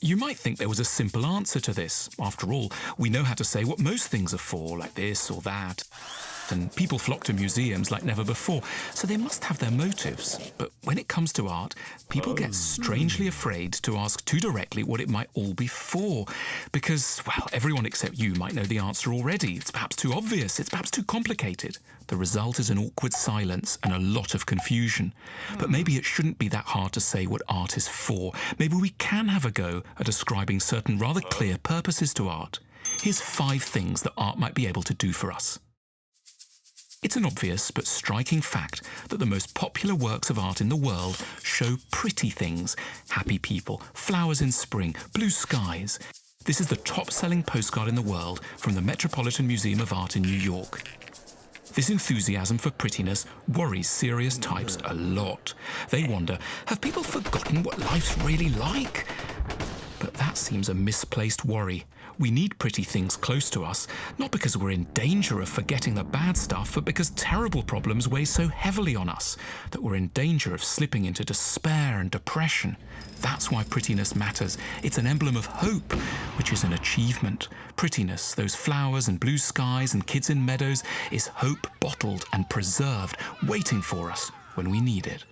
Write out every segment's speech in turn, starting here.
You might think there was a simple answer to this. After all, we know how to say what most things are for, like this or that. And people flock to museums like never before, so they must have their motives. But when it comes to art, people get strangely afraid to ask too directly what it might all be for. Because, well, everyone except you might know the answer already. It's perhaps too obvious, it's perhaps too complicated. The result is an awkward silence and a lot of confusion. But maybe it shouldn't be that hard to say what art is for. Maybe we can have a go at ascribing certain rather clear purposes to art. Here's 5 things that art might be able to do for us. It's an obvious but striking fact that the most popular works of art in the world show pretty things. Happy people, flowers in spring, blue skies. This is the top-selling postcard in the world from the Metropolitan Museum of Art in New York. This enthusiasm for prettiness worries serious types a lot. They wonder, have people forgotten what life's really like? But that seems a misplaced worry. We need pretty things close to us, not because we're in danger of forgetting the bad stuff, but because terrible problems weigh so heavily on us that we're in danger of slipping into despair and depression. That's why prettiness matters. It's an emblem of hope, which is an achievement. Prettiness, those flowers and blue skies and kids in meadows, is hope bottled and preserved, waiting for us when we need it.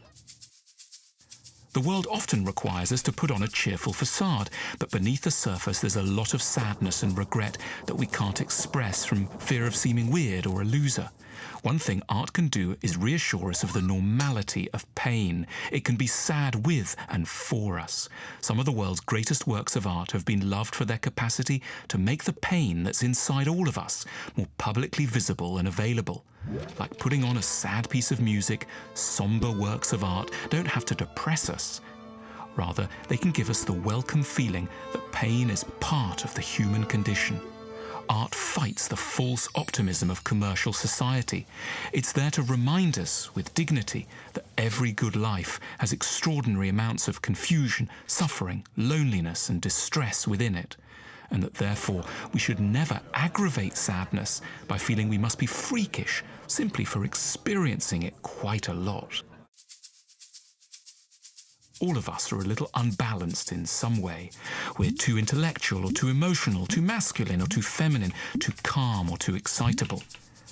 The world often requires us to put on a cheerful facade, but beneath the surface there's a lot of sadness and regret that we can't express from fear of seeming weird or a loser. One thing art can do is reassure us of the normality of pain. It can be sad with and for us. Some of the world's greatest works of art have been loved for their capacity to make the pain that's inside all of us more publicly visible and available. Like putting on a sad piece of music, somber works of art don't have to depress us. Rather, they can give us the welcome feeling that pain is part of the human condition. Art fights the false optimism of commercial society. It's there to remind us, with dignity, that every good life has extraordinary amounts of confusion, suffering, loneliness, and distress within it, and that therefore we should never aggravate sadness by feeling we must be freakish simply for experiencing it quite a lot. All of us are a little unbalanced in some way. We're too intellectual or too emotional, too masculine or too feminine, too calm or too excitable.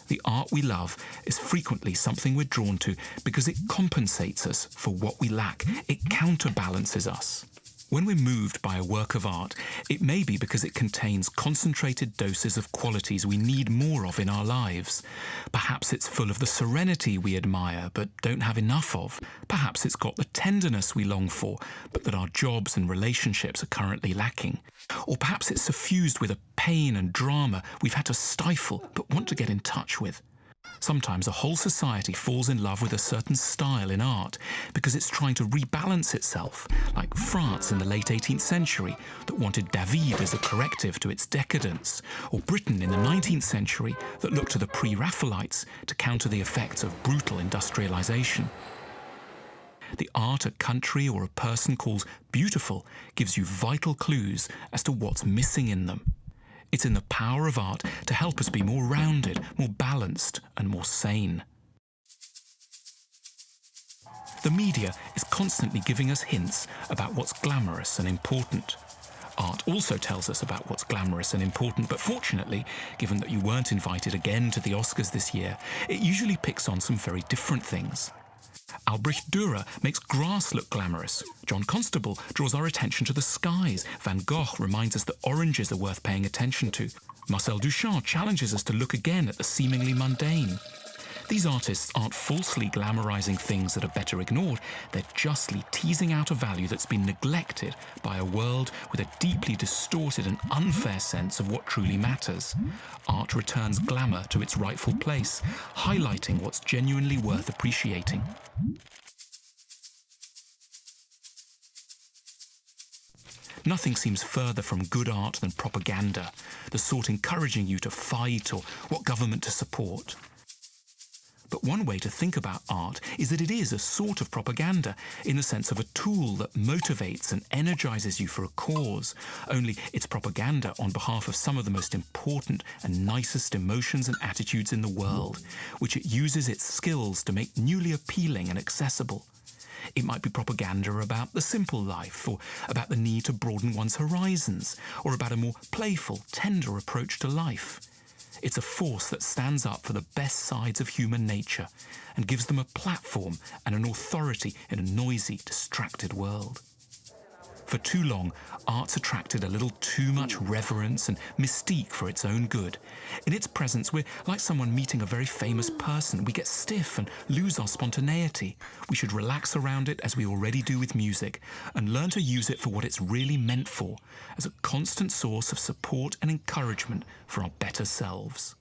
The art we love is frequently something we're drawn to because it compensates us for what we lack. It counterbalances us. When we're moved by a work of art, it may be because it contains concentrated doses of qualities we need more of in our lives. Perhaps it's full of the serenity we admire but don't have enough of. Perhaps it's got the tenderness we long for, but that our jobs and relationships are currently lacking. Or perhaps it's suffused with a pain and drama we've had to stifle but want to get in touch with. Sometimes a whole society falls in love with a certain style in art because it's trying to rebalance itself, like France in the late 18th century that wanted David as a corrective to its decadence, or Britain in the 19th century that looked to the pre-Raphaelites to counter the effects of brutal industrialization. The art a country or a person calls beautiful gives you vital clues as to what's missing in them. It's in the power of art to help us be more rounded, more balanced, and more sane. The media is constantly giving us hints about what's glamorous and important. Art also tells us about what's glamorous and important, but fortunately, given that you weren't invited again to the Oscars this year, it usually picks on some very different things. Albrecht Dürer makes grass look glamorous. John Constable draws our attention to the skies. Van Gogh reminds us that oranges are worth paying attention to. Marcel Duchamp challenges us to look again at the seemingly mundane. These artists aren't falsely glamorizing things that are better ignored. They're justly teasing out a value that's been neglected by a world with a deeply distorted and unfair sense of what truly matters. Art returns glamour to its rightful place, highlighting what's genuinely worth appreciating. Nothing seems further from good art than propaganda, the sort encouraging you to fight or what government to support. But one way to think about art is that it is a sort of propaganda, in the sense of a tool that motivates and energizes you for a cause, only it's propaganda on behalf of some of the most important and nicest emotions and attitudes in the world, which it uses its skills to make newly appealing and accessible. It might be propaganda about the simple life, or about the need to broaden one's horizons, or about a more playful, tender approach to life. It's a force that stands up for the best sides of human nature and gives them a platform and an authority in a noisy, distracted world. For too long, art's attracted a little too much reverence and mystique for its own good. In its presence, we're like someone meeting a very famous person. We get stiff and lose our spontaneity. We should relax around it as we already do with music and learn to use it for what it's really meant for, as a constant source of support and encouragement for our better selves.